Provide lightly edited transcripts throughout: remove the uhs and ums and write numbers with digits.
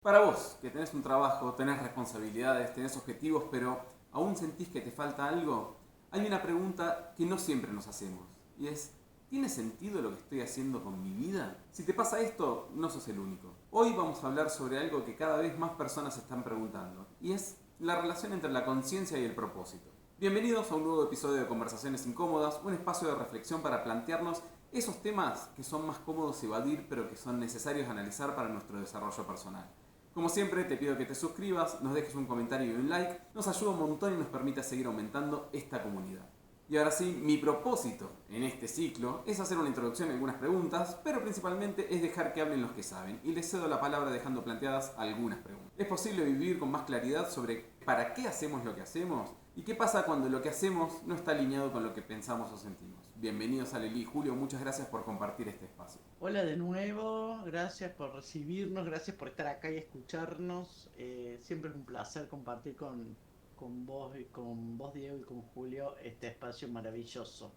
Para vos, que tenés un trabajo, tenés responsabilidades, tenés objetivos, pero aún sentís que te falta algo, hay una pregunta que no siempre nos hacemos. Y es, ¿tiene sentido lo que estoy haciendo con mi vida? Si te pasa esto, no sos el único. Hoy vamos a hablar sobre algo que cada vez más personas se están preguntando. Y es la relación entre la conciencia y el propósito. Bienvenidos a un nuevo episodio de Conversaciones Incómodas, un espacio de reflexión para plantearnos esos temas que son más cómodos evadir, pero que son necesarios analizar para nuestro desarrollo personal. Como siempre, te pido que te suscribas, nos dejes un comentario y un like, nos ayuda un montón y nos permite seguir aumentando esta comunidad. Y ahora sí, mi propósito en este ciclo es hacer una introducción y algunas preguntas, pero principalmente es dejar que hablen los que saben, y les cedo la palabra dejando planteadas algunas preguntas. ¿Es posible vivir con más claridad sobre para qué hacemos lo que hacemos? ¿Y qué pasa cuando lo que hacemos no está alineado con lo que pensamos o sentimos? Bienvenidos a Leli. Julio, muchas gracias por compartir este espacio. Hola de nuevo, gracias por recibirnos, gracias por estar acá y escucharnos. Siempre es un placer compartir con vos, Diego, y con Julio este espacio maravilloso.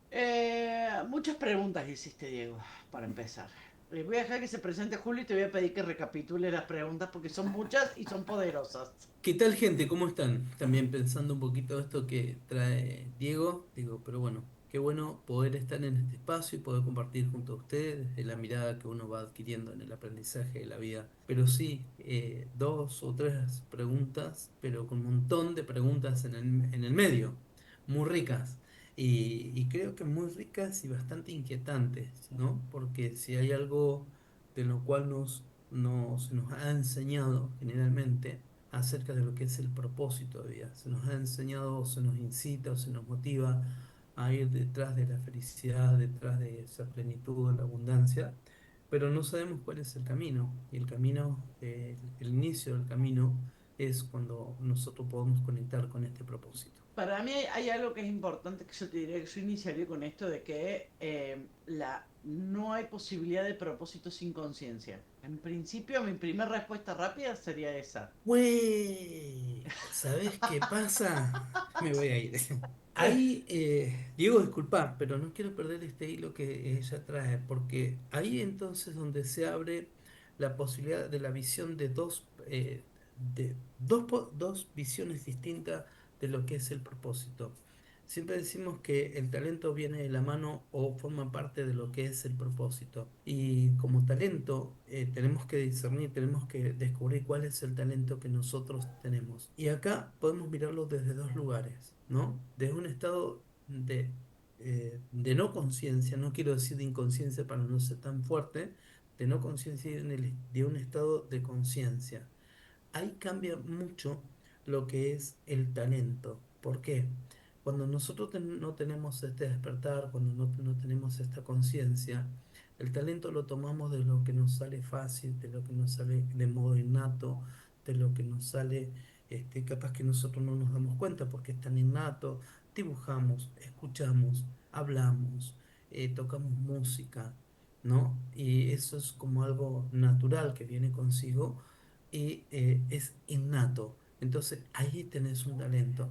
Muchas preguntas hiciste, Diego, para empezar. Voy a dejar que se presente Julio y te voy a pedir que recapitule las preguntas porque son muchas y son poderosas. ¿Qué tal, gente? ¿Cómo están? También pensando un poquito esto que trae Diego, digo, pero bueno, qué bueno poder estar en este espacio y poder compartir junto a ustedes desde la mirada que uno va adquiriendo en el aprendizaje de la vida. Pero sí, dos o tres preguntas, pero con un montón de preguntas en el medio, muy ricas. Y creo que muy ricas y bastante inquietantes, ¿no? Porque si hay algo de lo cual se nos ha enseñado generalmente, acerca de lo que es el propósito de vida. Se nos ha enseñado, o se nos incita, o se nos motiva a ir detrás de la felicidad, detrás de esa plenitud, de la abundancia, pero no sabemos cuál es el camino. Y el camino, el inicio del camino es cuando nosotros podemos conectar con este propósito. Para mí hay algo que es importante que yo te diría que yo iniciaría con esto de que no hay posibilidad de propósito sin conciencia. En principio, mi primera respuesta rápida sería esa. Güey, ¿sabés qué pasa? Me voy a ir. Ahí, Diego, disculpa, pero no quiero perder este hilo que ella trae, porque ahí entonces donde se abre la posibilidad de la visión de dos visiones distintas de lo que es el propósito. Siempre decimos que el talento viene de la mano o forma parte de lo que es el propósito. Y como talento tenemos que discernir, tenemos que descubrir cuál es el talento que nosotros tenemos. Y acá podemos mirarlo desde dos lugares, ¿no? Desde un estado de no conciencia, no quiero decir de inconsciencia para no ser tan fuerte, de no conciencia y de un estado de conciencia. Ahí cambia mucho lo que es el talento. ¿Por qué? Cuando nosotros no tenemos este despertar, cuando no tenemos esta conciencia, el talento lo tomamos de lo que nos sale fácil, de lo que nos sale de modo innato, de lo que nos sale, capaz que nosotros no nos damos cuenta porque es tan innato. Dibujamos, escuchamos, hablamos, tocamos música, ¿no? Y eso es como algo natural que viene consigo y es innato. Entonces ahí tenés un talento.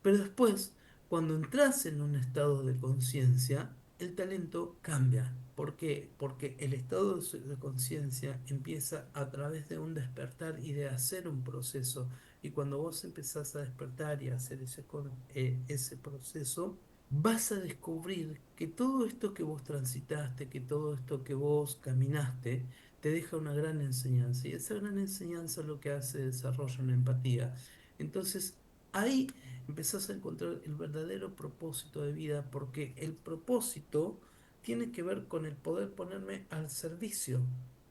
Pero después, cuando entras en un estado de conciencia, el talento cambia. ¿Por qué? Porque el estado de conciencia empieza a través de un despertar y de hacer un proceso. Y cuando vos empezás a despertar y a hacer ese proceso, vas a descubrir que todo esto que vos transitaste, que todo esto que vos caminaste, te deja una gran enseñanza. Y esa gran enseñanza lo que hace desarrolla una empatía. Entonces, ahí empezás a encontrar el verdadero propósito de vida, porque el propósito tiene que ver con el poder ponerme al servicio,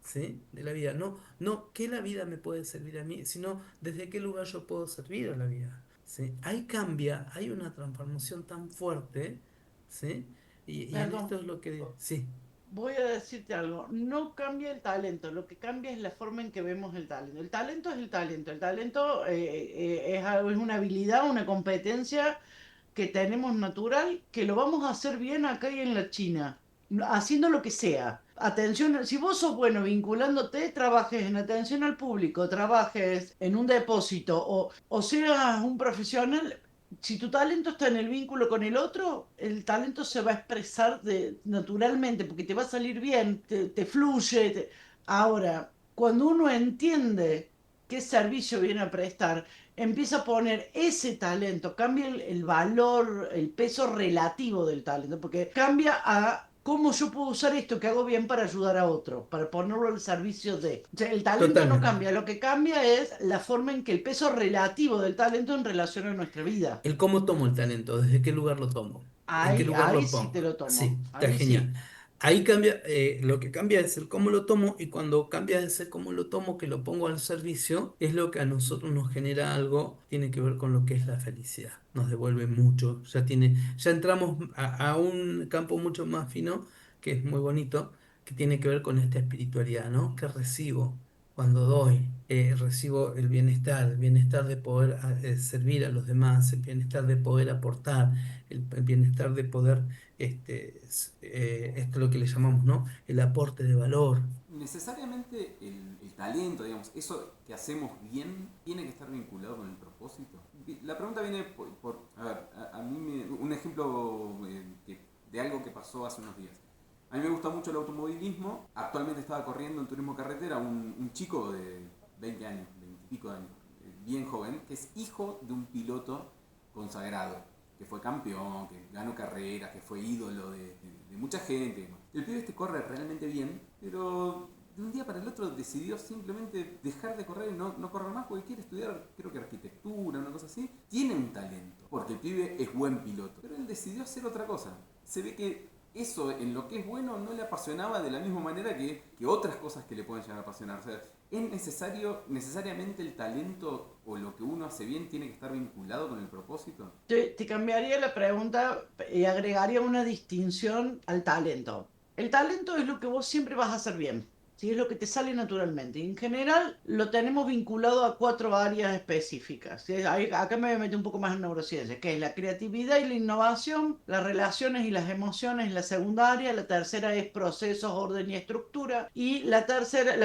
¿sí? De la vida. No, no qué la vida me puede servir a mí, sino desde qué lugar yo puedo servir a la vida, ¿sí? Ahí cambia, hay una transformación tan fuerte, ¿sí? Y en Perdón, esto es lo que... Sí. voy a decirte algo. No cambia el talento, lo que cambia es la forma en que vemos el talento. El talento es el talento. El talento es una habilidad, una competencia que tenemos natural, que lo vamos a hacer bien acá y en la China, haciendo lo que sea. Atención, si vos sos bueno vinculándote, trabajes en atención al público, trabajes en un depósito o seas un profesional, si tu talento está en el vínculo con el otro, el talento se va a expresar naturalmente porque te va a salir bien, te fluye. Ahora, cuando uno entiende qué servicio viene a prestar, empieza a poner ese talento, cambia el valor, el peso relativo del talento, porque cambia a cómo yo puedo usar esto que hago bien para ayudar a otro, para ponerlo al servicio de. O sea, el talento no Totalmente. cambia, lo que cambia es la forma en que el peso relativo del talento en relación a nuestra vida. El cómo tomo el talento, desde qué lugar lo tomo, en qué lugar Ahí lo sí te pongo. lo tomo, Sí, está ahí sí. genial. Ahí cambia, lo que cambia es el cómo lo tomo y cuando cambia de ser cómo lo tomo, que lo pongo al servicio, es lo que a nosotros nos genera algo, tiene que ver con lo que es la felicidad. Nos devuelve mucho, ya entramos a un campo mucho más fino, que es muy bonito, que tiene que ver con esta espiritualidad, ¿no? Que recibo. Cuando doy, recibo el bienestar de poder servir a los demás, el bienestar de poder aportar, el bienestar de poder, esto es lo que le llamamos, ¿no? El aporte de valor. Necesariamente el talento, digamos, eso que hacemos bien, tiene que estar vinculado con el propósito. La pregunta viene a ver, a mí un ejemplo de algo que pasó hace unos días. A mí me gusta mucho el automovilismo. Actualmente estaba corriendo en turismo carretera un chico de 20 años, 20 y pico de años, bien joven, que es hijo de un piloto consagrado, que fue campeón, que ganó carreras, que fue ídolo de mucha gente. El pibe este corre realmente bien, pero de un día para el otro decidió simplemente dejar de correr y no correr más porque quiere estudiar, creo que arquitectura, una cosa así. Tiene un talento, porque el pibe es buen piloto, pero él decidió hacer otra cosa. Se ve que eso en lo que es bueno no le apasionaba de la misma manera que otras cosas que le pueden llegar a apasionar. O sea, es necesariamente el talento o lo que uno hace bien tiene que estar vinculado con el propósito. Te cambiaría la pregunta y agregaría una distinción al talento. El talento es lo que vos siempre vas a hacer bien, ¿sí? Es lo que te sale naturalmente. Y en general lo tenemos vinculado a cuatro áreas específicas, ¿sí? Acá me voy a meter un poco más en neurociencia, que es la creatividad y la innovación, las relaciones y las emociones, la segunda área, la tercera es procesos, orden y estructura, y la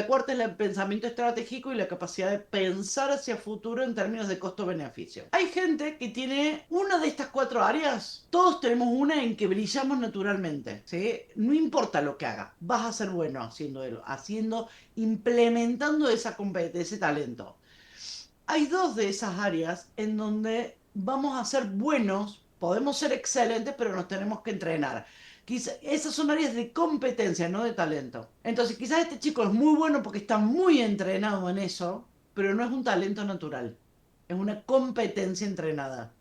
cuarta es el pensamiento estratégico y la capacidad de pensar hacia futuro en términos de costo-beneficio. Hay gente que tiene una de estas cuatro áreas, todos tenemos una en que brillamos naturalmente, ¿sí? No importa lo que haga, vas a ser bueno implementando esa competencia, ese talento. Hay dos de esas áreas en donde vamos a ser buenos, podemos ser excelentes, pero nos tenemos que entrenar. Esas son áreas de competencia, no de talento. Entonces, quizás este chico es muy bueno porque está muy entrenado en eso, pero no es un talento natural. Es una competencia entrenada.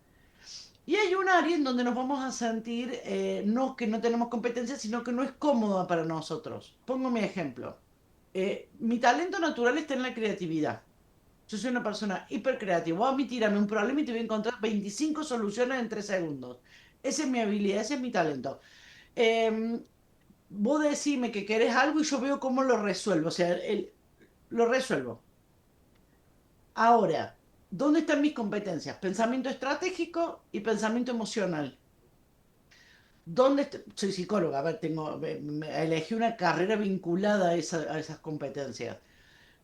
Y hay un área en donde nos vamos a sentir, no que no tenemos competencia, sino que no es cómoda para nosotros. Pongo mi ejemplo. Mi talento natural está en la creatividad. Yo soy una persona hiper creativa. Vos a mí tírame un problema y te voy a encontrar 25 soluciones en 3 segundos. Esa es mi habilidad, ese es mi talento. Eh, Vos decime que querés algo y yo veo cómo lo resuelvo. O sea, lo resuelvo. Ahora, ¿dónde están mis competencias? Pensamiento estratégico y pensamiento emocional. Soy psicóloga, a ver, elegí una carrera vinculada a esas competencias.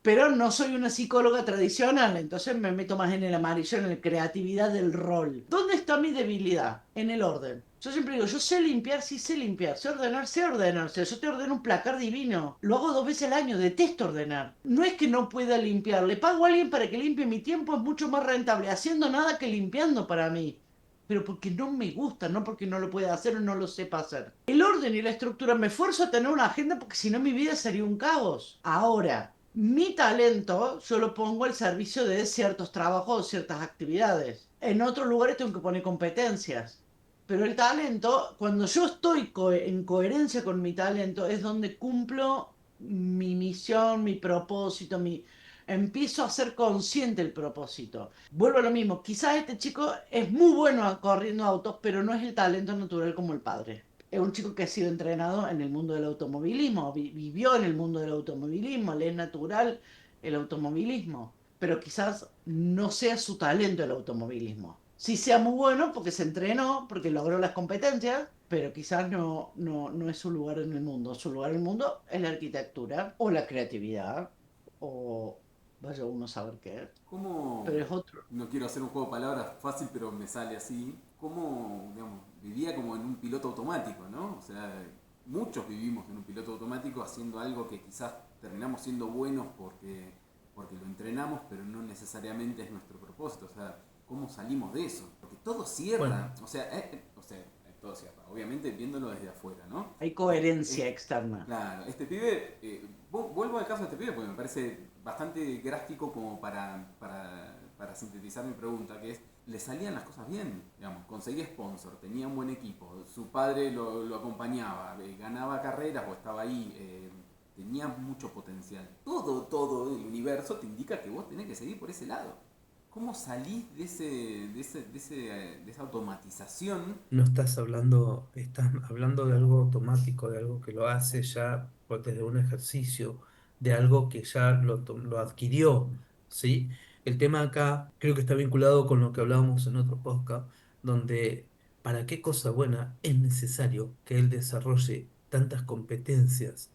Pero no soy una psicóloga tradicional, entonces me meto más en el amarillo, en la creatividad del rol. ¿Dónde está mi debilidad? En el orden. Yo siempre digo, yo sé limpiar, sí sé limpiar, sé ordenar, sé ordenar. O sea, yo te ordeno un placar divino. Lo hago 2 veces al año, detesto ordenar. No es que no pueda limpiar, le pago a alguien para que limpie, mi tiempo es mucho más rentable haciendo nada que limpiando para mí. Pero porque no me gusta, no porque no lo pueda hacer o no lo sepa hacer. El orden y la estructura me esfuerzo a tener una agenda porque si no mi vida sería un caos. Ahora, mi talento yo lo pongo al servicio de ciertos trabajos o ciertas actividades. En otros lugares tengo que poner competencias. Pero el talento, cuando yo estoy en coherencia con mi talento, es donde cumplo mi misión, mi propósito, empiezo a ser consciente del propósito. Vuelvo a lo mismo, quizás este chico es muy bueno corriendo autos, pero no es el talento natural como el padre. Es un chico que ha sido entrenado en el mundo del automovilismo, vivió en el mundo del automovilismo, le es natural el automovilismo, pero quizás no sea su talento el automovilismo. Sí sea muy bueno porque se entrenó, porque logró las competencias, pero quizás no es su lugar en el mundo. Su lugar en el mundo es la arquitectura o la creatividad o vaya uno a saber qué, pero ¿Cómo, es otro. no quiero hacer un juego de palabras fácil, pero me sale así, cómo, digamos, vivía como en un piloto automático, ¿no? O sea, muchos vivimos en un piloto automático haciendo algo que quizás terminamos siendo buenos porque porque lo entrenamos, pero no necesariamente es nuestro propósito. O sea, ¿cómo salimos de eso? Porque todo Bueno, cierra, todo cierra, obviamente viéndolo desde afuera, ¿no? Hay Este, coherencia es- externa. claro, este pibe, vuelvo al caso de este pibe porque me parece bastante gráfico como para sintetizar mi pregunta, que es, le salían las cosas bien, digamos, conseguía sponsor, tenía un buen equipo, su padre lo acompañaba, ganaba carreras o estaba ahí, tenía mucho potencial. Todo el universo te indica que vos tenés que seguir por ese lado. ¿Cómo salís de esa automatización? no estás hablando, estás hablando de algo automático, de algo que lo hace ya desde un ejercicio, de algo que ya lo adquirió, ¿sí? El tema acá creo que está vinculado con lo que hablábamos en otro podcast, donde para qué cosa buena es necesario que él desarrolle tantas competencias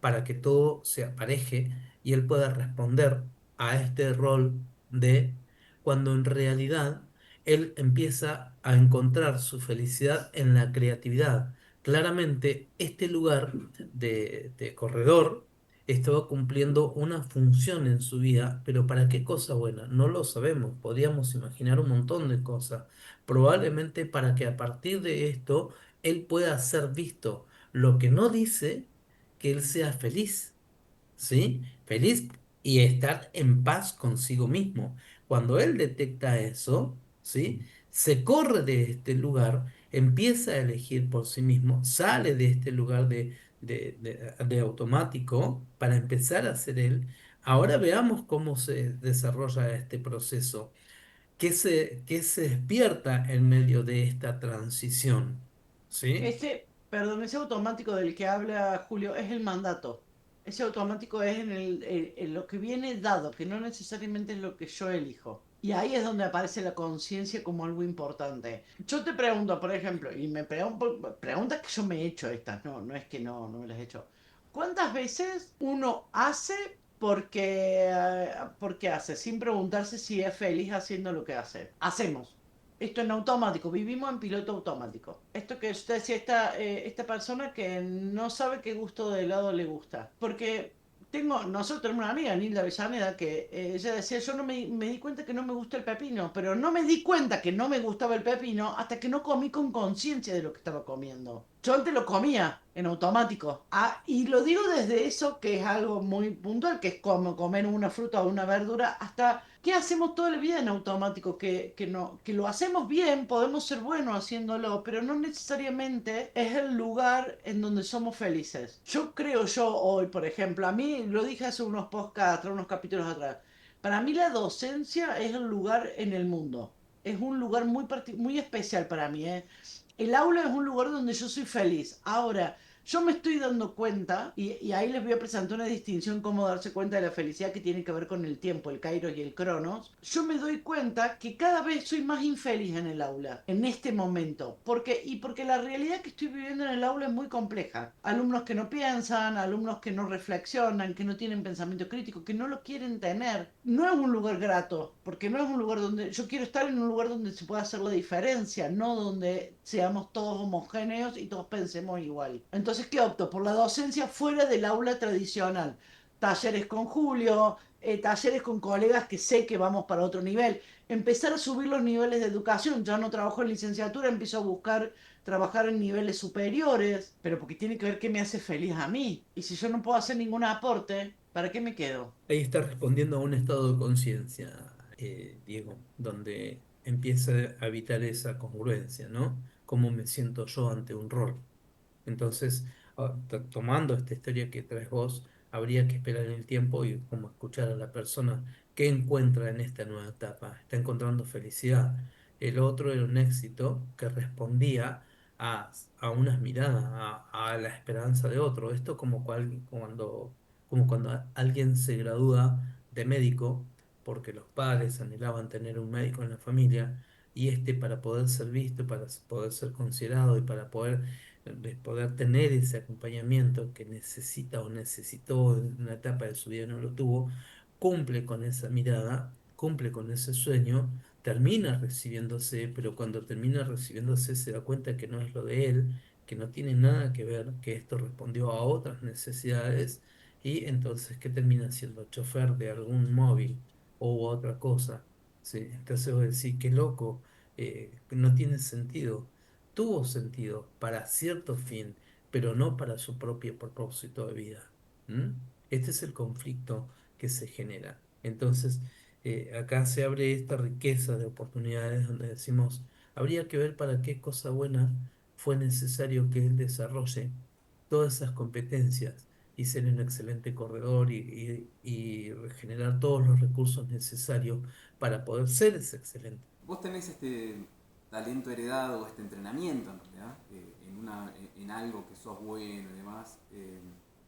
para que todo se apareje y él pueda responder a este rol de cuando en realidad él empieza a encontrar su felicidad en la creatividad. Claramente, este lugar de corredor estaba cumpliendo una función en su vida, pero ¿para qué cosa buena? No lo sabemos. Podríamos imaginar un montón de cosas. Probablemente para que a partir de esto él pueda ser visto. Lo que no dice que él sea feliz. ¿Sí? Feliz y estar en paz consigo mismo. Cuando él detecta eso, ¿sí? Se corre de este lugar, empieza a elegir por sí mismo, sale de este lugar de automático para empezar a ser él. Ahora veamos cómo se desarrolla este proceso, qué se despierta en medio de esta transición, ¿sí? Ese automático del que habla Julio es el mandato. Ese automático es en lo que viene dado, que no necesariamente es lo que yo elijo. Y ahí es donde aparece la conciencia como algo importante. Yo te pregunto, por ejemplo, y me pregunto, preguntas que yo me he hecho estas, no es que no me las he hecho. ¿Cuántas veces uno hace porque hace, sin preguntarse si es feliz haciendo lo que hace? Hacemos. Esto en automático, vivimos en piloto automático. Esto que usted decía, esta persona que no sabe qué gusto de helado le gusta. Porque nosotros tenemos una amiga, Nilda Avellaneda, que ella decía, yo no me di cuenta que no me gusta el pepino, pero no me di cuenta que no me gustaba el pepino hasta que no comí con conciencia de lo que estaba comiendo. Yo antes lo comía en automático. Ah, y lo digo desde eso, que es algo muy puntual, que es como comer una fruta o una verdura, hasta que hacemos toda la vida en automático, no, que lo hacemos bien, podemos ser buenos haciéndolo, pero no necesariamente es el lugar en donde somos felices. Yo hoy, por ejemplo, a mí, lo dije hace unos podcasts, unos capítulos atrás, para mí la docencia es el lugar en el mundo. Es un lugar muy especial para mí, ¿eh? El aula es un lugar donde yo soy feliz. Ahora, yo me estoy dando cuenta, y ahí les voy a presentar una distinción, cómo darse cuenta de la felicidad que tiene que ver con el tiempo, el kairos y el cronos. Yo me doy cuenta que cada vez soy más infeliz en el aula, en este momento. Porque la realidad que estoy viviendo en el aula es muy compleja. Alumnos que no piensan, alumnos que no reflexionan, que no tienen pensamiento crítico, que no lo quieren tener. No es un lugar grato, porque no es un lugar donde yo quiero estar, en un lugar donde se pueda hacer la diferencia, no donde seamos todos homogéneos y todos pensemos igual. Entonces, ¿qué opto? Por la docencia fuera del aula tradicional. Talleres con Julio, talleres con colegas que sé que vamos para otro nivel. Empezar a subir los niveles de educación. Ya no trabajo en licenciatura, empiezo a buscar trabajar en niveles superiores, pero porque tiene que ver qué me hace feliz a mí. Y si yo no puedo hacer ningún aporte, ¿para qué me quedo? Ahí está respondiendo a un estado de conciencia, Diego, donde empieza a habitar esa congruencia, ¿no? ¿Cómo me siento yo ante un rol? Entonces, tomando esta historia que traes vos, habría que esperar el tiempo y como escuchar a la persona que encuentra en esta nueva etapa. Está encontrando felicidad. El otro era un éxito que respondía a unas miradas, a la esperanza de otro. Esto como cuando alguien se gradúa de médico, porque los padres anhelaban tener un médico en la familia, y este para poder ser visto, para poder ser considerado y para poder tener ese acompañamiento que necesita o necesitó en una etapa de su vida y no lo tuvo, cumple con esa mirada, cumple con ese sueño, termina recibiéndose, pero cuando termina recibiéndose se da cuenta que no es lo de él, que no tiene nada que ver, que esto respondió a otras necesidades y entonces, ¿qué termina siendo? Chofer de algún móvil o otra cosa, ¿sí? Entonces vos decís, qué loco, no tiene sentido. Tuvo sentido para cierto fin, pero no para su propio propósito de vida. ¿Mm? Este es el conflicto que se genera. Entonces, acá se abre esta riqueza de oportunidades donde decimos, habría que ver para qué cosa buena fue necesario que él desarrolle todas esas competencias y ser un excelente corredor y generar todos los recursos necesarios para poder ser ese excelente. Vos tenés este talento heredado, este entrenamiento en realidad, en algo que sos bueno y demás.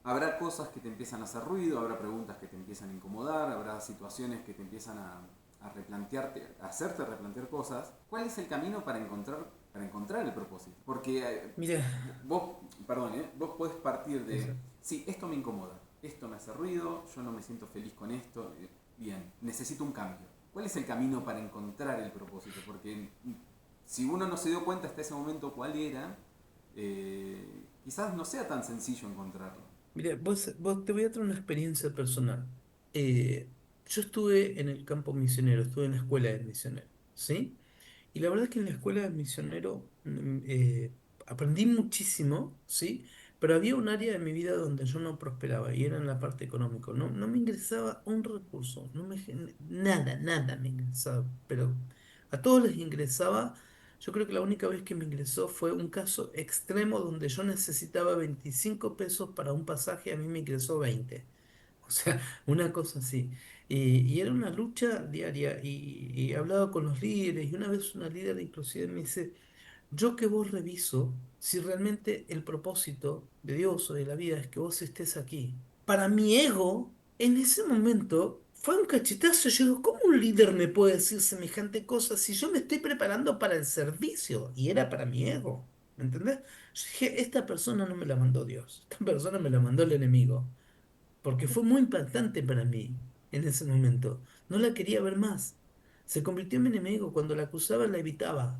Habrá cosas que te empiezan a hacer ruido, habrá preguntas que te empiezan a incomodar, habrá situaciones que te empiezan a replantearte, a hacerte replantear cosas. ¿Cuál es el camino para encontrar el propósito? Porque Mira, vos, perdón, vos podés partir eso. de, sí, esto me incomoda, esto me hace ruido, yo no me siento feliz con esto, bien, necesito un cambio. ¿Cuál es el camino para encontrar el propósito? Porque si uno no se dio cuenta hasta ese momento cuál era, quizás no sea tan sencillo encontrarlo. Mira, vos te voy a traer una experiencia personal. Eh, yo estuve en el campo misionero, estuve en la escuela de misionero, ¿sí? Y la verdad es que en la escuela de misionero aprendí muchísimo, ¿sí? Pero había un área de mi vida donde yo no prosperaba y era en la parte económica. No, no me ingresaba un recurso, nada, nada me ingresaba. Pero a todos les ingresaba. Yo creo que la única vez que me ingresó fue un caso extremo donde yo necesitaba 25 pesos para un pasaje, a mí me ingresó 20. O sea, una cosa así. Y era una lucha diaria y he hablado con los líderes y una vez una líder inclusive me dice, yo que vos reviso si realmente el propósito de Dios o de la vida es que vos estés aquí. Para mi ego, en ese momento fue un cachetazo. Yo digo, ¿cómo un líder me puede decir semejante cosa si yo me estoy preparando para el servicio? Y era para mi ego. ¿Me entendés? Yo dije, esta persona no me la mandó Dios, esta persona me la mandó el enemigo porque fue muy impactante para mí en ese momento. No la quería ver más. Se convirtió en mi enemigo. Cuando la acusaba, la evitaba.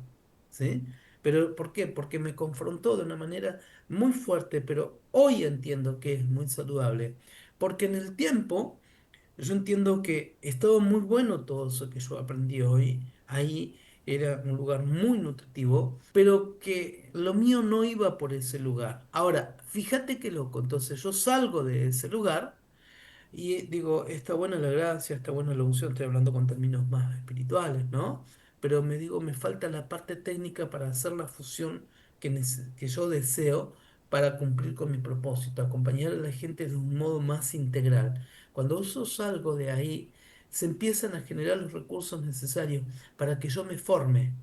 ¿Sí? ¿Pero por qué? Porque me confrontó de una manera muy fuerte, pero hoy entiendo que es muy saludable. Porque en el tiempo, yo entiendo que estaba muy bueno todo eso que yo aprendí hoy. Ahí era un lugar muy nutritivo, pero que lo mío no iba por ese lugar. Ahora, fíjate qué loco. Entonces yo salgo de ese lugar y digo, está buena la gracia, está buena la unción, estoy hablando con términos más espirituales, ¿no? Pero me digo, me falta la parte técnica para hacer la fusión que yo deseo para cumplir con mi propósito, acompañar a la gente de un modo más integral. Cuando yo salgo de ahí, se empiezan a generar los recursos necesarios para que yo me forme,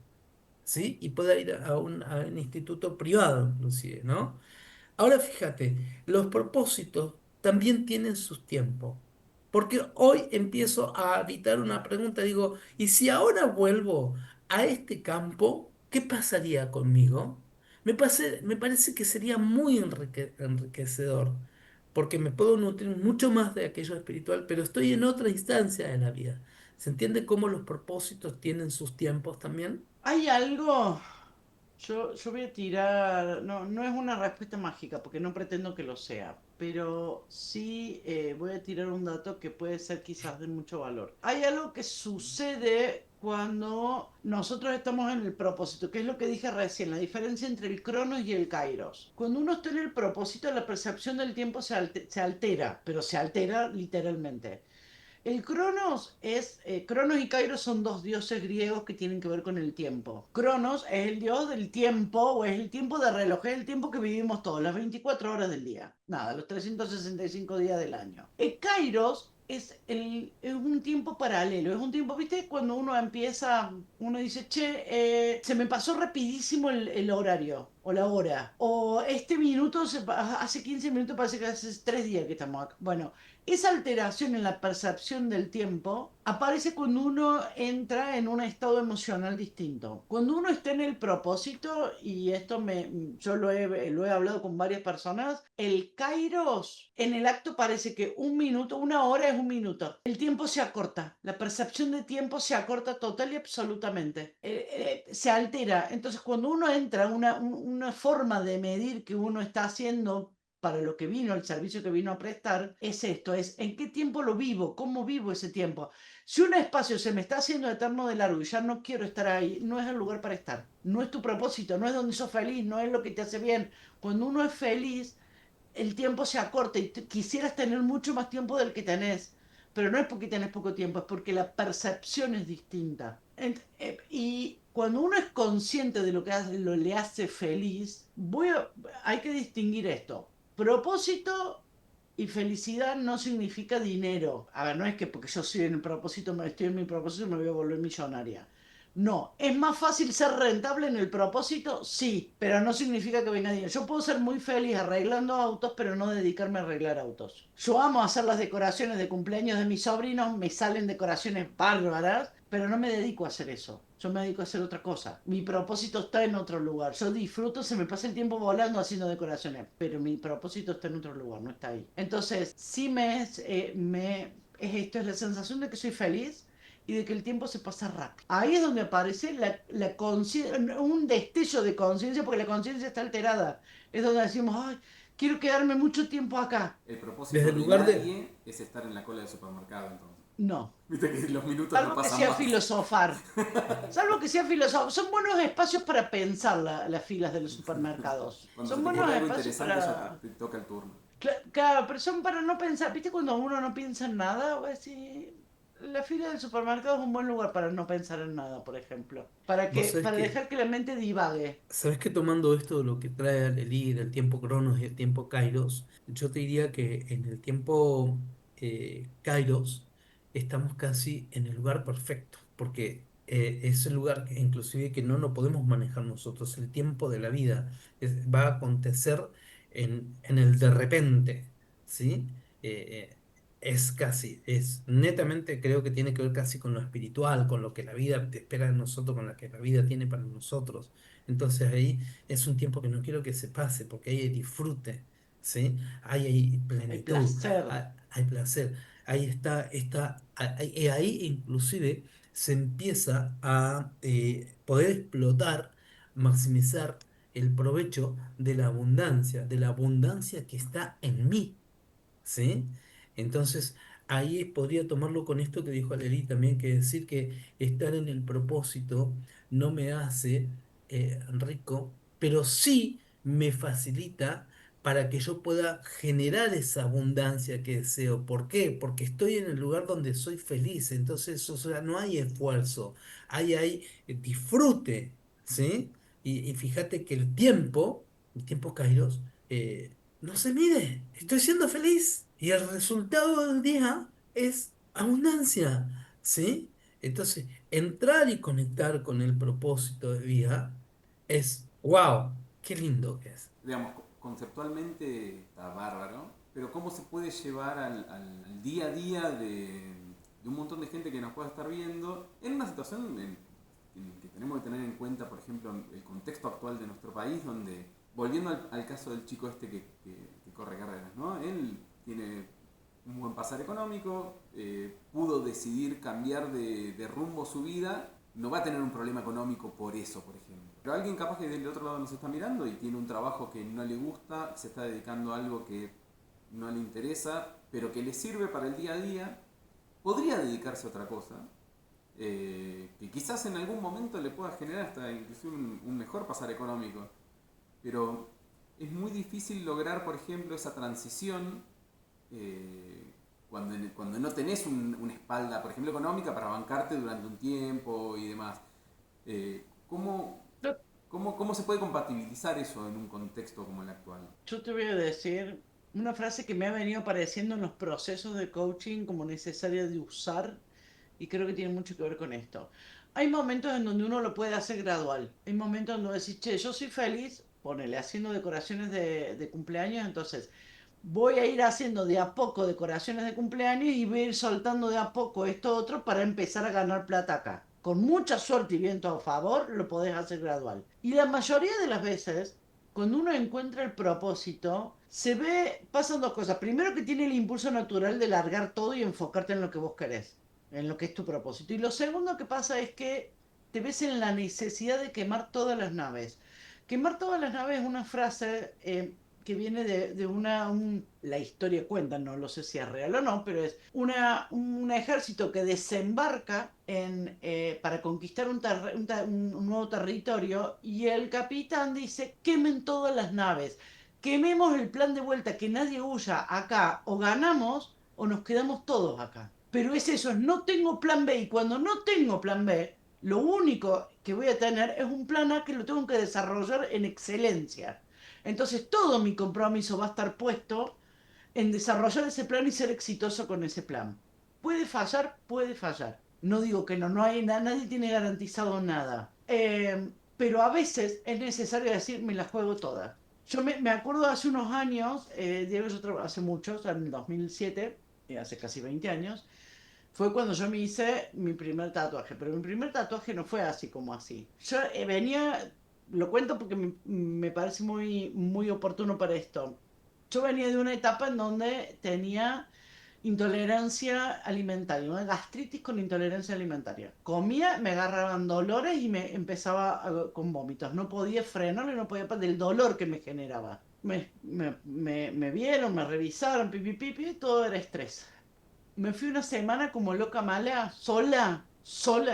¿sí? Y pueda ir a un instituto privado, inclusive, ¿no? Ahora fíjate, los propósitos también tienen sus tiempos. Porque hoy empiezo a habitar una pregunta, digo, ¿y si ahora vuelvo a este campo, qué pasaría conmigo? Me parece que sería muy enriquecedor, porque me puedo nutrir mucho más de aquello espiritual, pero estoy en otra instancia de la vida. ¿Se entiende cómo los propósitos tienen sus tiempos también? Hay algo, yo voy a tirar, no es una respuesta mágica porque no pretendo que lo sea, pero sí voy a tirar un dato que puede ser quizás de mucho valor. Hay algo que sucede cuando nosotros estamos en el propósito, que es lo que dije recién, la diferencia entre el cronos y el kairos. Cuando uno está en el propósito, la percepción del tiempo se altera, pero se altera literalmente. El Cronos y Kairos son dos dioses griegos que tienen que ver con el tiempo. Cronos es el dios del tiempo, o es el tiempo de reloj, es el tiempo que vivimos todos, las 24 horas del día. Nada, los 365 días del año. El Kairos es un tiempo paralelo, es un tiempo, ¿viste? Cuando uno empieza, uno dice, che, se me pasó rapidísimo el horario, o la hora, o este minuto, hace 15 minutos, parece que hace 3 días que estamos acá. Bueno, esa alteración en la percepción del tiempo aparece cuando uno entra en un estado emocional distinto. Cuando uno está en el propósito, y yo lo he hablado con varias personas, el kairos en el acto parece que un minuto, una hora es un minuto. El tiempo se acorta, la percepción de tiempo se acorta total y absolutamente. Se altera. Entonces, cuando uno entra, una forma de medir que uno está haciendo para lo que vino, el servicio que vino a prestar, es esto, es en qué tiempo lo vivo, cómo vivo ese tiempo. Si un espacio se me está haciendo eterno de largo y ya no quiero estar ahí, no es el lugar para estar. No es tu propósito, no es donde sos feliz, no es lo que te hace bien. Cuando uno es feliz, el tiempo se acorta y quisieras tener mucho más tiempo del que tenés, pero no es porque tenés poco tiempo, es porque la percepción es distinta. Y cuando uno es consciente de lo que le hace feliz, hay que distinguir esto. Propósito y felicidad no significa dinero. A ver, no es que porque yo estoy en mi propósito me voy a volver millonaria. No, ¿es más fácil ser rentable en el propósito? Sí, pero no significa que venga dinero. Yo puedo ser muy feliz arreglando autos, pero no dedicarme a arreglar autos. Yo amo hacer las decoraciones de cumpleaños de mis sobrinos, me salen decoraciones bárbaras, pero no me dedico a hacer eso. Yo me dedico a hacer otra cosa. Mi propósito está en otro lugar. Yo disfruto, se me pasa el tiempo volando haciendo decoraciones, pero mi propósito está en otro lugar, no está ahí. Entonces, sí esto es la sensación de que soy feliz y de que el tiempo se pasa rápido. Ahí es donde aparece un destello de conciencia, porque la conciencia está alterada. Es donde decimos, ay, quiero quedarme mucho tiempo acá. El propósito Desde el de lugar de... nadie es estar en la cola del supermercado, entonces. No. Viste que los minutos no Salvo que pasan sea más. filosofar. Salvo que sea filosofar. Son buenos espacios para pensar las filas de los supermercados. Cuando se Son te buenos ocurre algo espacios interesante ya para... te toca el turno. Claro, pero son para no pensar. ¿Viste cuando uno no piensa en nada? O así, la fila del supermercado es un buen lugar para no pensar en nada, por ejemplo. Vos sabés Para que dejar que la mente divague. ¿Sabes que tomando esto de lo que trae el Elí, el tiempo Cronos y el tiempo Kairos, yo te diría que en el tiempo Kairos estamos casi en el lugar perfecto, porque es el lugar que inclusive que no lo podemos manejar nosotros, el tiempo de la vida va a acontecer en el de repente, ¿sí? Es casi, es netamente creo que tiene que ver casi con lo espiritual, con lo que la vida te espera de nosotros, con lo que la vida tiene para nosotros. Entonces ahí es un tiempo que no quiero que se pase, porque ahí hay disfrute, ¿sí? Hay Hay plenitud, placer. hay placer. Ahí y ahí inclusive se empieza a poder explotar, maximizar el provecho de la abundancia que está en mí. ¿Sí? Entonces, ahí podría tomarlo con esto que dijo Aleli también, que decir que estar en el propósito no me hace rico, pero sí me facilita para que yo pueda generar esa abundancia que deseo. ¿Por qué? Porque estoy en el lugar donde soy feliz. Entonces, o sea, no hay esfuerzo, hay disfrute, ¿sí? Y fíjate que el tiempo Kairos, no se mide, estoy siendo feliz y el resultado del día es abundancia, ¿sí? Entonces, entrar y conectar con el propósito de vida es, wow, qué lindo que es. Digamos, conceptualmente está bárbaro, pero ¿cómo se puede llevar al día a día de un montón de gente que nos pueda estar viendo en una situación en que tenemos que tener en cuenta, por ejemplo, el contexto actual de nuestro país, donde, volviendo al caso del chico este que corre carreras, ¿no? Él tiene un buen pasar económico, pudo decidir cambiar de rumbo su vida, no va a tener un problema económico por eso, por ejemplo. Pero alguien capaz que del otro lado nos está mirando y tiene un trabajo que no le gusta, se está dedicando a algo que no le interesa, pero que le sirve para el día a día, podría dedicarse a otra cosa, que quizás en algún momento le pueda generar hasta inclusive un mejor pasar económico. Pero es muy difícil lograr, por ejemplo, esa transición cuando no tenés una espalda, por ejemplo, económica para bancarte durante un tiempo y demás. ¿Cómo, Yo, cómo se puede compatibilizar eso en un contexto como el actual? yo te voy a decir una frase que me ha venido apareciendo en los procesos de coaching como necesaria de usar y creo que tiene mucho que ver con esto. Hay momentos en donde uno lo puede hacer gradual. Hay momentos en donde decís, che, yo soy feliz, ponele, haciendo decoraciones de cumpleaños, entonces voy a ir haciendo de a poco decoraciones de cumpleaños y voy a ir soltando de a poco esto otro para empezar a ganar plata acá. Con mucha suerte y viento a favor, lo podés hacer gradual. Y la mayoría de las veces, cuando uno encuentra el propósito, pasan dos cosas. Primero que tiene el impulso natural de largar todo y enfocarte en lo que vos querés, en lo que es tu propósito. Y lo segundo que pasa es que te ves en la necesidad de quemar todas las naves. Quemar todas las naves es una frase que viene de la historia cuenta, no lo sé si es real o no, pero es un ejército que desembarca para conquistar un nuevo territorio y el capitán dice, quemen todas las naves, quememos el plan de vuelta, que nadie huya acá, o ganamos o nos quedamos todos acá. Pero es eso, no tengo plan B y cuando no tengo plan B, lo único que voy a tener es un plan A que lo tengo que desarrollar en excelencia. Entonces todo mi compromiso va a estar puesto en desarrollar ese plan y ser exitoso con ese plan. Puede fallar, puede fallar. No digo que no, nadie tiene garantizado nada. Pero a veces es necesario decir, me la juego toda. Me acuerdo hace unos años, Diego, hace muchos, en el 2007, hace casi 20 años, fue cuando yo me hice mi primer tatuaje, pero mi primer tatuaje no fue así como así. Yo lo cuento porque me parece muy oportuno para esto. Yo venía de una etapa en donde tenía intolerancia alimentaria, una gastritis con intolerancia alimentaria. Comía, me agarraban dolores y me empezaba con vómitos. No podía frenarlo y no podía del dolor que me generaba. Me vieron, me revisaron, pipi, pipi, todo era estrés. Me fui una semana como loca mala, sola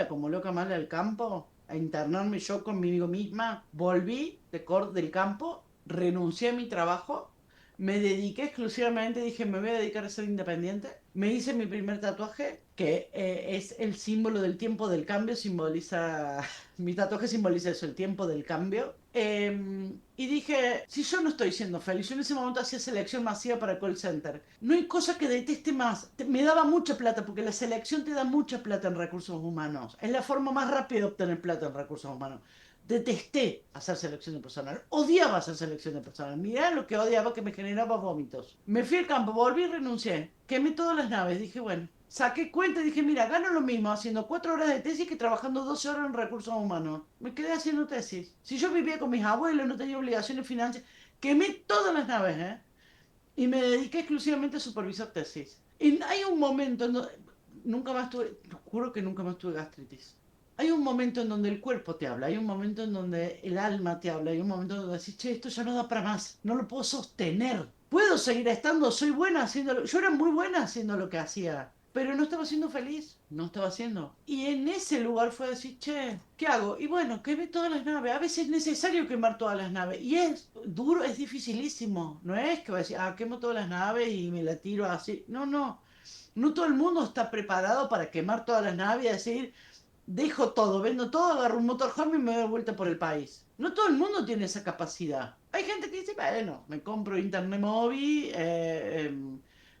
como loca mala al campo, a internarme yo conmigo misma. Volví del campo, renuncié a mi trabajo, me dediqué exclusivamente, dije, me voy a dedicar a ser independiente. Me hice mi primer tatuaje, que es el símbolo del tiempo del cambio, simboliza, mi tatuaje simboliza eso, el tiempo del cambio. Y dije, si yo no estoy siendo feliz, yo en ese momento hacía selección masiva para call center. No hay cosa que deteste más. Me daba mucha plata, porque la selección te da mucha plata en recursos humanos. Es la forma más rápida de obtener plata en recursos humanos. Detesté hacer selección de personal. Odiaba hacer selección de personal. Mirá lo que odiaba, que me generaba vómitos. Me fui al campo, volví y renuncié. Quemé todas las naves. Dije, bueno, saqué cuenta y dije, mira, gano lo mismo haciendo 4 horas de tesis que trabajando 12 horas en recursos humanos. Me quedé haciendo tesis. Si yo vivía con mis abuelos, no tenía obligaciones financieras, quemé todas las naves, ¿eh? Y me dediqué exclusivamente a supervisar tesis. Y hay un momento en donde, nunca más tuve, juro que nunca más tuve gastritis. Hay un momento en donde el cuerpo te habla, hay un momento en donde el alma te habla, hay un momento en donde decís, che, esto ya no da para más, no lo puedo sostener. Puedo seguir estando, soy buena haciendo yo era muy buena haciendo lo que hacía, pero no estaba siendo feliz, no estaba haciendo. Y en ese lugar fue decir, che, ¿qué hago? Y bueno, quemé todas las naves. A veces es necesario quemar todas las naves. Y es duro, es dificilísimo. No es que voy a decir, quemo todas las naves y me la tiro así. No, no. No todo el mundo está preparado para quemar todas las naves y decir, dejo todo, vendo todo, agarro un motorhome y me doy de vuelta por el país. No todo el mundo tiene esa capacidad. Hay gente que dice, bueno, me compro internet móvil,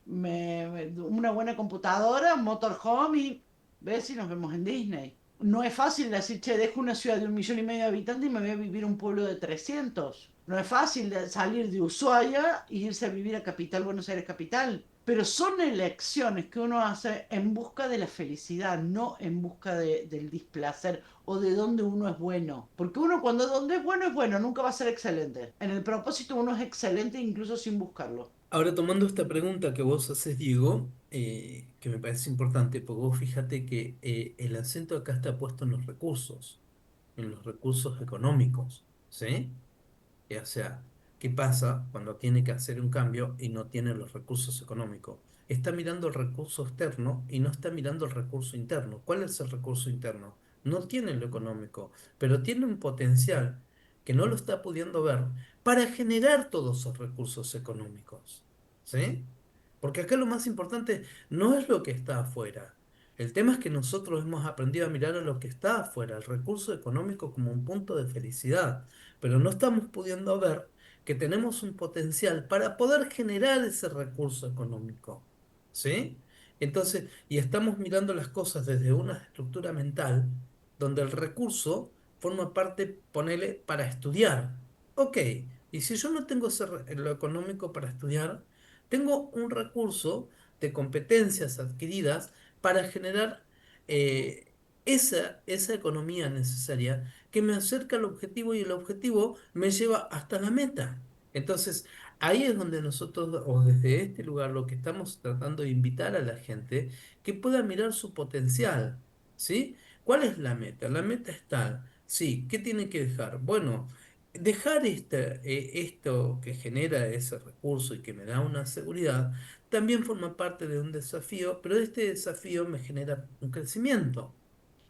una buena computadora, un motorhome y ves si nos vemos en Disney. No es fácil decir, che, dejo una ciudad de 1,5 millones de habitantes y me voy a vivir a un pueblo de 300. No es fácil salir de Ushuaia e irse a vivir a Capital, Buenos Aires Capital. Pero son elecciones que uno hace en busca de la felicidad, no en busca del displacer o de donde uno es bueno. Porque uno cuando donde es bueno, nunca va a ser excelente. En el propósito uno es excelente incluso sin buscarlo. Ahora, tomando esta pregunta que vos haces, Diego, que me parece importante, porque vos fíjate que el acento acá está puesto en los recursos económicos, ¿sí? O sea, ¿qué pasa cuando tiene que hacer un cambio y no tiene los recursos económicos? Está mirando el recurso externo y no está mirando el recurso interno. ¿Cuál es el recurso interno? No tiene lo económico, pero tiene un potencial que no lo está pudiendo ver para generar todos esos recursos económicos. ¿Sí? Porque acá lo más importante no es lo que está afuera. El tema es que nosotros hemos aprendido a mirar a lo que está afuera, el recurso económico como un punto de felicidad, pero no estamos pudiendo ver que tenemos un potencial para poder generar ese recurso económico. ¿Sí? Entonces, y estamos mirando las cosas desde una estructura mental donde el recurso forma parte, ponele, para estudiar. Ok, y si yo no tengo lo económico para estudiar, tengo un recurso de competencias adquiridas para generar esa economía necesaria que me acerca al objetivo y el objetivo me lleva hasta la meta. Entonces, ahí es donde nosotros, o desde este lugar, lo que estamos tratando de invitar a la gente que pueda mirar su potencial, ¿sí? ¿Cuál es la meta? La meta es tal, sí, ¿qué tiene que dejar? Bueno, dejar esto que genera ese recurso y que me da una seguridad, también forma parte de un desafío, pero este desafío me genera un crecimiento.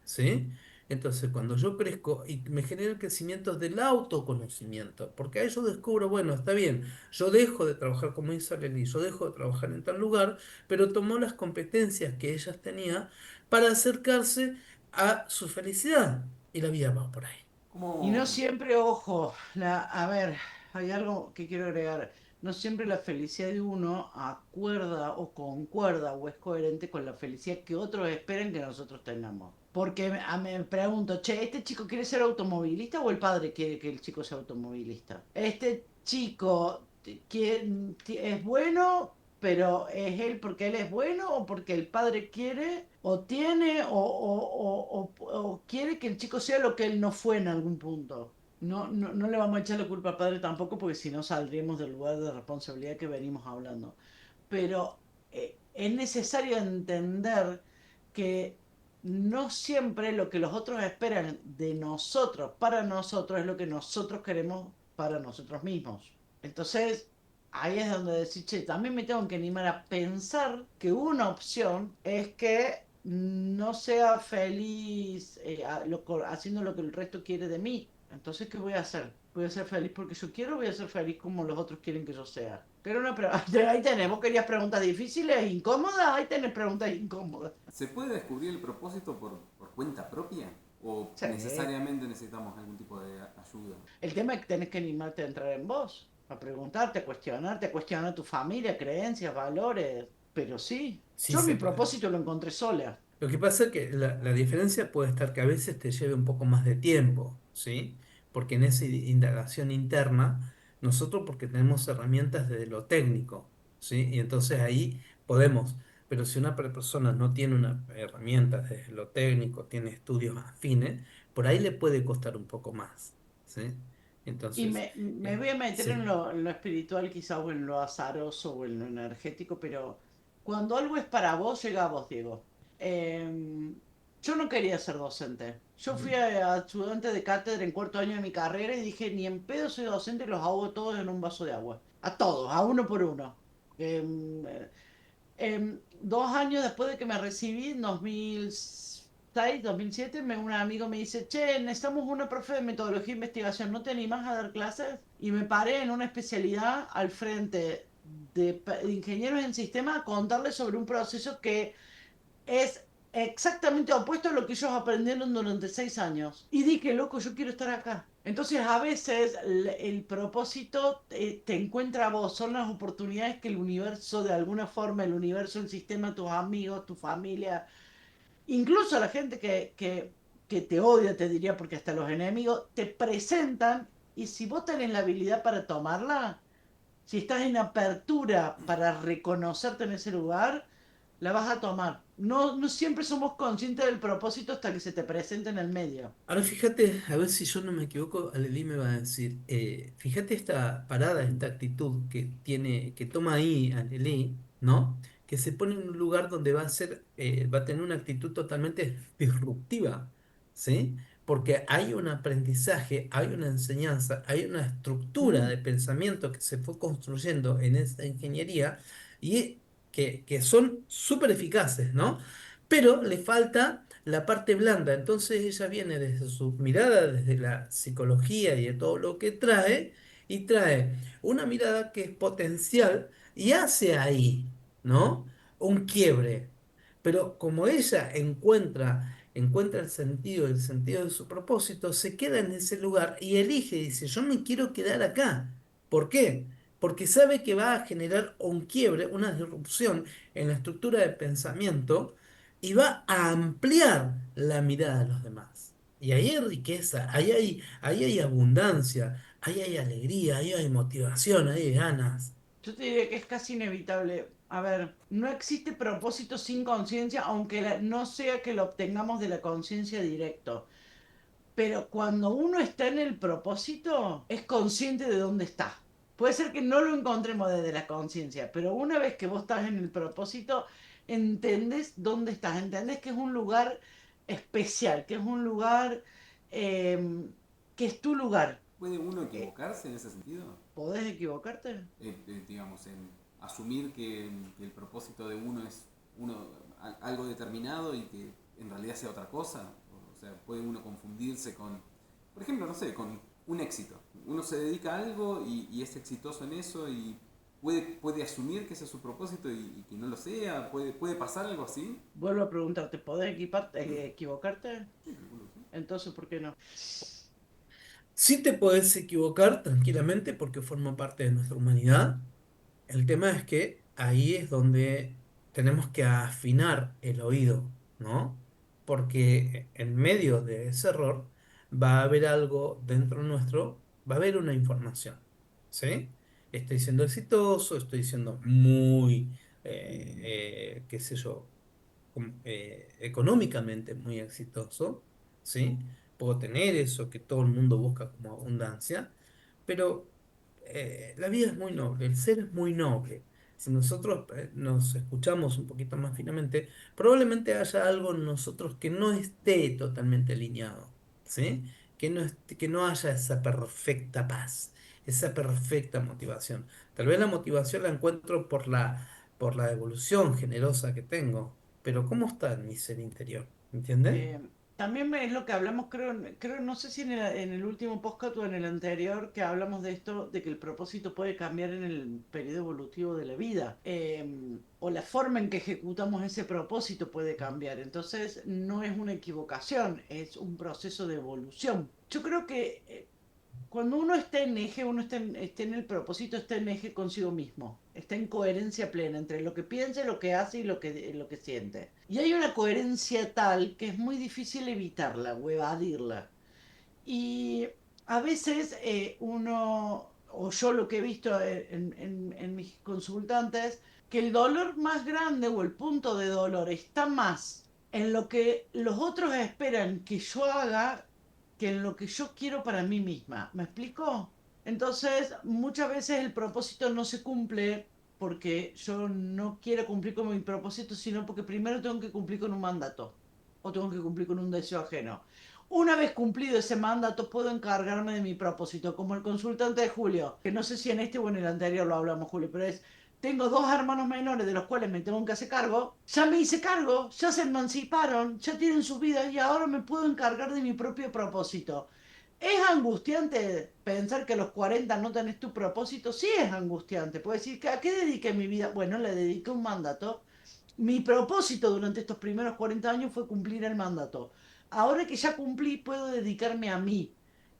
¿Sí? Entonces, cuando yo crezco y me genera el crecimiento del autoconocimiento, porque ahí yo descubro, bueno, está bien, yo dejo de trabajar como israelí, yo dejo de trabajar en tal lugar, pero tomó las competencias que ellas tenían para acercarse a su felicidad. Y la vida va por ahí. Y no ¿Cómo? siempre, ojo, a ver, hay algo que quiero agregar. No siempre la felicidad de uno acuerda o concuerda o es coherente con la felicidad que otros esperan que nosotros tengamos. Porque me pregunto, che, ¿este chico quiere ser automovilista o el padre quiere que el chico sea automovilista? Este chico es bueno, pero ¿es él porque él es bueno o porque el padre quiere o tiene o quiere que el chico sea lo que él no fue en algún punto? No le vamos a echar la culpa al padre tampoco porque si no saldríamos del lugar de responsabilidad que venimos hablando. Pero es necesario entender que no siempre lo que los otros esperan de nosotros, para nosotros, es lo que nosotros queremos para nosotros mismos. Entonces, ahí es donde decir, che, también me tengo que animar a pensar que una opción es que no sea feliz haciendo lo que el resto quiere de mí. Entonces, ¿qué voy a hacer? ¿Voy a ser feliz porque yo quiero o voy a ser feliz como los otros quieren que yo sea? Pero ahí tenés, vos querías preguntas difíciles, incómodas, ahí tenés preguntas incómodas. ¿Se puede descubrir el propósito por cuenta propia? ¿O Sí. necesariamente necesitamos algún tipo de ayuda? El tema es que tenés que animarte a entrar en vos, a preguntarte, a cuestionar tu familia, creencias, valores. Pero sí, Sí yo mi se puede. propósito lo encontré sola. Lo que pasa es que la diferencia puede estar que a veces te lleve un poco más de tiempo, ¿sí? Porque en esa indagación interna, nosotros porque tenemos herramientas desde lo técnico, ¿sí? Y entonces ahí podemos, pero si una persona no tiene una herramienta desde lo técnico, tiene estudios afines, por ahí le puede costar un poco más, ¿sí? Y Entonces, me voy a meter sí. en lo espiritual quizá o en lo azaroso o en lo energético, pero cuando algo es para vos, llega a vos, Diego. Yo no quería ser docente. Yo fui a estudiante de cátedra en cuarto año de mi carrera y dije, ni en pedo soy docente, los ahogo todos en un vaso de agua. A todos, a uno por uno. Em, 2 años después de que me recibí, en 2006, 2007, un amigo me dice, che, necesitamos una profe de metodología e investigación, ¿no te animás a dar clases? Y me paré en una especialidad al frente de ingenieros en sistemas a contarles sobre un proceso que es exactamente opuesto a lo que ellos aprendieron durante 6 años. Y dije, loco, yo quiero estar acá. Entonces a veces el propósito te encuentra a vos, son las oportunidades que el universo, de alguna forma, el universo, el sistema, tus amigos, tu familia, incluso la gente que te odia, te diría, porque hasta los enemigos, te presentan y si vos tenés la habilidad para tomarla, si estás en apertura para reconocerte en ese lugar, la vas a tomar. No siempre somos conscientes del propósito hasta que se te presenta en el medio. Ahora fíjate, a ver si yo no me equivoco, Alelí me va a decir, fíjate esta parada, esta actitud que tiene, que toma ahí Alelí, ¿no? Que se pone en un lugar donde va a ser, va a tener una actitud totalmente disruptiva, ¿sí? Porque hay un aprendizaje, hay una enseñanza, hay una estructura Mm. de pensamiento que se fue construyendo en esta ingeniería y que son súper eficaces, ¿no? Pero le falta la parte blanda. Entonces ella viene desde su mirada, desde la psicología y de todo lo que trae, y trae una mirada que es potencial y hace ahí, ¿no? Un quiebre. Pero como ella encuentra el sentido de su propósito, se queda en ese lugar y elige, dice, yo me quiero quedar acá. ¿Por qué? Porque sabe que va a generar un quiebre, una disrupción en la estructura de pensamiento y va a ampliar la mirada de los demás. Y ahí hay riqueza, ahí hay abundancia, ahí hay alegría, ahí hay motivación, ahí hay ganas. Yo te diría que es casi inevitable. A ver, no existe propósito sin conciencia, aunque no sea que lo obtengamos de la conciencia directo. Pero cuando uno está en el propósito, es consciente de dónde está. Puede ser que no lo encontremos desde la conciencia, pero una vez que vos estás en el propósito, entendés dónde estás, entendés que es un lugar especial, que es un lugar que es tu lugar. ¿Puede uno Eh, equivocarse en ese sentido? ¿Podés equivocarte? Digamos, en asumir que el propósito de uno es algo determinado y que en realidad sea otra cosa. O sea, puede uno confundirse con, por ejemplo, no sé, con un éxito. Uno se dedica a algo y es exitoso en eso y puede asumir que ese es su propósito y que no lo sea. Puede pasar algo así. Vuelvo a preguntarte, ¿podés equivocarte? Sí, calculo, sí. Entonces, ¿por qué no? Sí te podés equivocar tranquilamente porque forma parte de nuestra humanidad. El tema es que ahí es donde tenemos que afinar el oído, ¿no? Porque en medio de ese error va a haber algo dentro nuestro, va a haber una información, ¿sí? Estoy siendo exitoso, estoy siendo muy, qué sé yo, económicamente muy exitoso, ¿sí? Puedo tener eso que todo el mundo busca como abundancia, pero la vida es muy noble, el ser es muy noble. Si nosotros nos escuchamos un poquito más finamente, probablemente haya algo en nosotros que no esté totalmente alineado, ¿sí? Que no haya esa perfecta paz, esa perfecta motivación. Tal vez la motivación la encuentro por la evolución generosa que tengo, pero ¿cómo está mi ser interior? ¿Entiendes? Eh, también es lo que hablamos, creo, no sé si en el último podcast o en el anterior, que hablamos de esto, de que el propósito puede cambiar en el periodo evolutivo de la vida, o la forma en que ejecutamos ese propósito puede cambiar. Entonces, no es una equivocación, es un proceso de evolución. Yo creo que cuando uno está en eje, uno está en el propósito, está en eje consigo mismo, está en coherencia plena entre lo que piensa, lo que hace y lo que siente. Y hay una coherencia tal que es muy difícil evitarla o evadirla. Y a veces uno, o yo lo que he visto en mis consultantes, que el dolor más grande o el punto de dolor está más en lo que los otros esperan que yo haga que en lo que yo quiero para mí misma. ¿Me explico? Entonces, muchas veces el propósito no se cumple porque yo no quiero cumplir con mi propósito, sino porque primero tengo que cumplir con un mandato o tengo que cumplir con un deseo ajeno. Una vez cumplido ese mandato, puedo encargarme de mi propósito, como el consultante de Julio, que no sé si en este o en el anterior lo hablamos, Julio, pero es, tengo dos hermanos menores de los cuales me tengo que hacer cargo, ya me hice cargo, ya se emanciparon, ya tienen su vida y ahora me puedo encargar de mi propio propósito. ¿Es angustiante pensar que a los 40 no tenés tu propósito? Sí es angustiante. Puedes decir, ¿a qué dediqué mi vida? Bueno, le dediqué un mandato. Mi propósito durante estos primeros 40 años fue cumplir el mandato. Ahora que ya cumplí, puedo dedicarme a mí.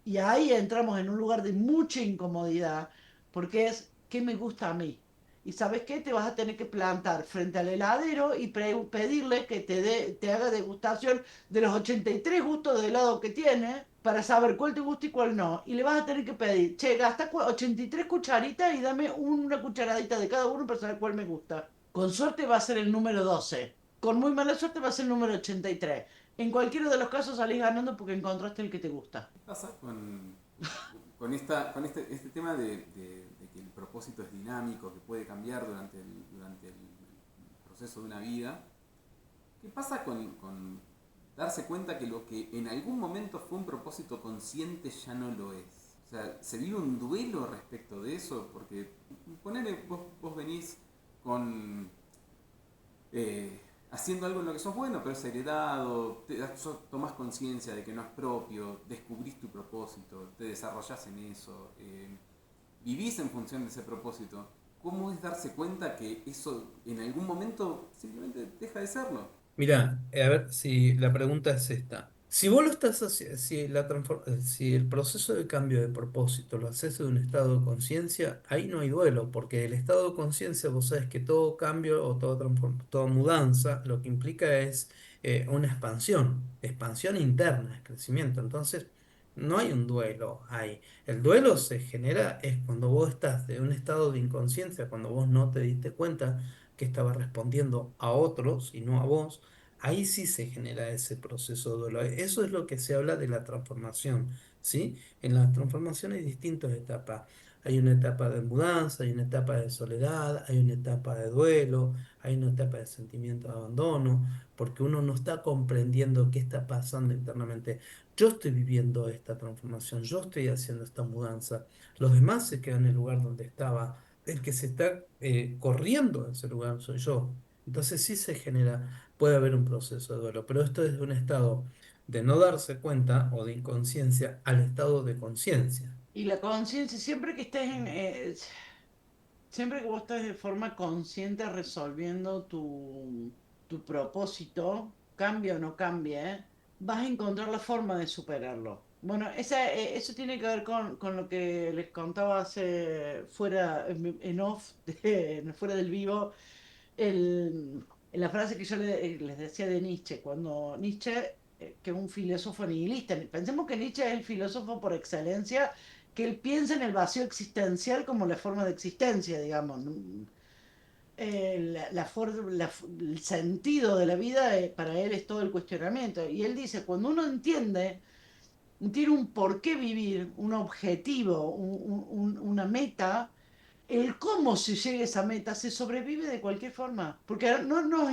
Y ahí entramos en un lugar de mucha incomodidad, porque es, ¿qué me gusta a mí? Y sabes qué, te vas a tener que plantar frente al heladero y pedirle que te haga degustación de los 83 gustos de helado que tiene para saber cuál te gusta y cuál no. Y le vas a tener que pedir, che, gasta 83 cucharitas y dame una cucharadita de cada uno para saber cuál me gusta. Con suerte va a ser el número 12. Con muy mala suerte va a ser el número 83. En cualquiera de los casos salís ganando porque encontraste el que te gusta. ¿Qué pasa con este tema de que el propósito es dinámico, que puede cambiar durante el proceso de una vida? ¿Qué pasa con darse cuenta que lo que en algún momento fue un propósito consciente ya no lo es? O sea, ¿se vive un duelo respecto de eso? Porque ponele, vos venís con haciendo algo en lo que sos bueno, pero es heredado, tomás conciencia de que no es propio, descubrís tu propósito, te desarrollás en eso, vivís en función de ese propósito. ¿Cómo es darse cuenta que eso en algún momento simplemente deja de serlo? Mira, a ver si la pregunta es esta. Si vos lo estás haciendo, si el proceso de cambio de propósito lo haces de un estado de conciencia, ahí no hay duelo, porque el estado de conciencia, vos sabés que todo cambio o toda mudanza lo que implica es una expansión interna, es crecimiento. Entonces, no hay un duelo ahí. El duelo se genera es cuando vos estás de un estado de inconsciencia, cuando vos no te diste cuenta que estaba respondiendo a otros y no a vos. Ahí sí se genera ese proceso de dolor. Eso es lo que se habla de la transformación, ¿sí? En la transformación hay distintas etapas. Hay una etapa de mudanza, hay una etapa de soledad, hay una etapa de duelo, hay una etapa de sentimiento de abandono, porque uno no está comprendiendo qué está pasando internamente. Yo estoy viviendo esta transformación, yo estoy haciendo esta mudanza. Los demás se quedan en el lugar donde estaba. El que se está corriendo de ese lugar soy yo. Entonces sí se genera, puede haber un proceso de duelo, pero esto es de un estado de no darse cuenta o de inconsciencia al estado de conciencia. Y la conciencia, siempre que estés siempre que vos estés de forma consciente resolviendo tu propósito, cambie o no cambie, vas a encontrar la forma de superarlo. Bueno, eso tiene que ver con lo que les contaba hace fuera, en off, fuera del vivo, en la frase que yo les decía de Nietzsche, cuando Nietzsche, que es un filósofo nihilista, pensemos que Nietzsche es el filósofo por excelencia, que él piensa en el vacío existencial como la forma de existencia, digamos. El sentido de la vida, para él es todo el cuestionamiento. Y él dice, cuando uno entiende, tiene un por qué vivir, un objetivo, una meta, el cómo se llegue a esa meta se sobrevive de cualquier forma, porque no nos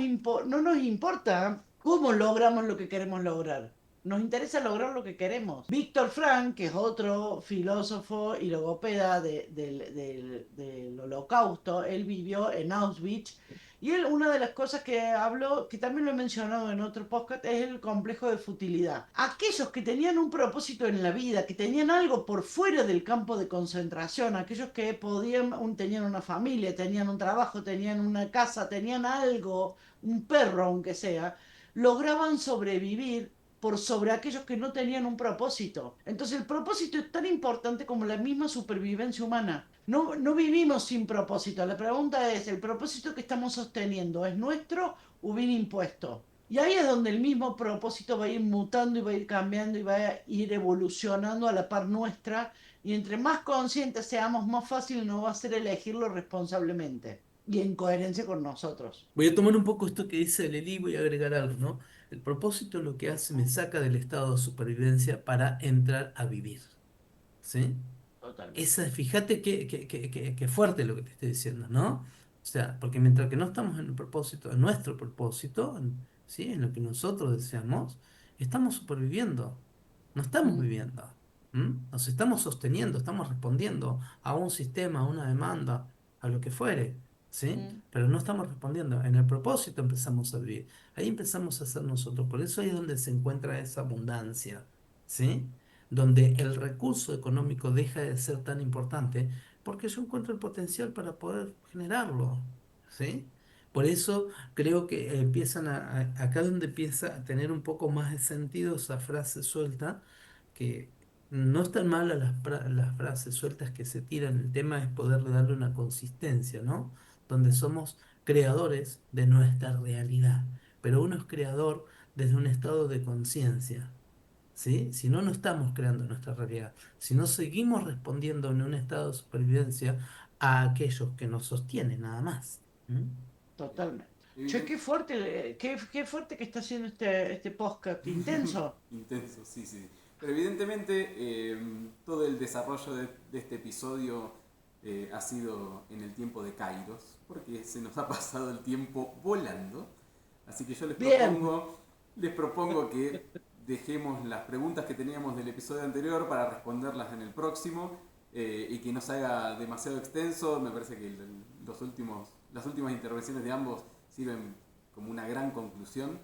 importa cómo logramos lo que queremos lograr. Nos interesa lograr lo que queremos. Víctor Frank, que es otro filósofo y logopeda del Holocausto, él vivió en Auschwitz y él, una de las cosas que habló, que también lo he mencionado en otro podcast, es el complejo de futilidad. Aquellos que tenían un propósito en la vida, que tenían algo por fuera del campo de concentración, aquellos que tenían una familia, tenían un trabajo, tenían una casa, tenían algo, un perro aunque sea, lograban sobrevivir por sobre aquellos que no tenían un propósito. Entonces el propósito es tan importante como la misma supervivencia humana. No vivimos sin propósito. La pregunta es, ¿el propósito que estamos sosteniendo es nuestro o viene impuesto? Y ahí es donde el mismo propósito va a ir mutando y va a ir cambiando y va a ir evolucionando a la par nuestra. Y entre más conscientes seamos, más fácil nos va a ser elegirlo responsablemente y en coherencia con nosotros. Voy a tomar un poco esto que dice Lely y voy a agregar algo, ¿no? El propósito lo que hace me saca del estado de supervivencia para entrar a vivir, ¿sí? Totalmente. Esa, fíjate qué fuerte lo que te estoy diciendo, ¿no? O sea, porque mientras que no estamos en el propósito, en nuestro propósito, ¿sí? En lo que nosotros deseamos, estamos superviviendo, no estamos Mm, viviendo, ¿m? Nos estamos sosteniendo, estamos respondiendo a un sistema, a una demanda, a lo que fuere, ¿sí? mm. Pero no estamos respondiendo. En el propósito empezamos a vivir, ahí empezamos a ser nosotros, por eso ahí es donde se encuentra esa abundancia, ¿sí? Donde el recurso económico deja de ser tan importante, porque yo encuentro el potencial para poder generarlo, ¿sí? Por eso creo que empiezan acá donde empieza a tener un poco más de sentido esa frase suelta, que no están malas las frases sueltas que se tiran, el tema es poderle darle una consistencia, ¿no? Donde somos creadores de nuestra realidad, pero uno es creador desde un estado de conciencia. ¿Sí? Si no, no estamos creando nuestra realidad. Si no, seguimos respondiendo en un estado de supervivencia a aquellos que nos sostienen, nada más. ¿Mm? Totalmente. Che, Evidente- qué fuerte, qué fuerte que está haciendo este podcast, intenso. Intenso, sí, sí. Pero evidentemente todo el desarrollo de este episodio ha sido en el tiempo de Kairos, porque se nos ha pasado el tiempo volando. Así que yo Bien, les propongo que dejemos las preguntas que teníamos del episodio anterior para responderlas en el próximo y que no se haga demasiado extenso. Me parece que las últimas intervenciones de ambos sirven como una gran conclusión.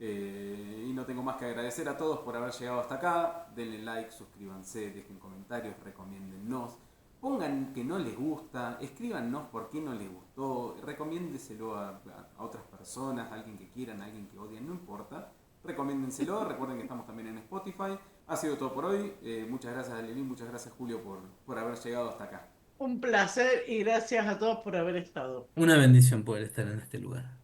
Y no tengo más que agradecer a todos por haber llegado hasta acá. Denle like, suscríbanse, dejen comentarios, recomiéndennos. Pongan que no les gusta, escríbanos por qué no les gustó, recomiéndeselo a otras personas, a alguien que quieran, a alguien que odien, no importa. Recomiéndenselo, recuerden que estamos también en Spotify. Ha sido todo por hoy. Muchas gracias, Lili, muchas gracias, Julio, por haber llegado hasta acá. un placer y gracias a todos por haber estado. Una bendición poder estar en este lugar.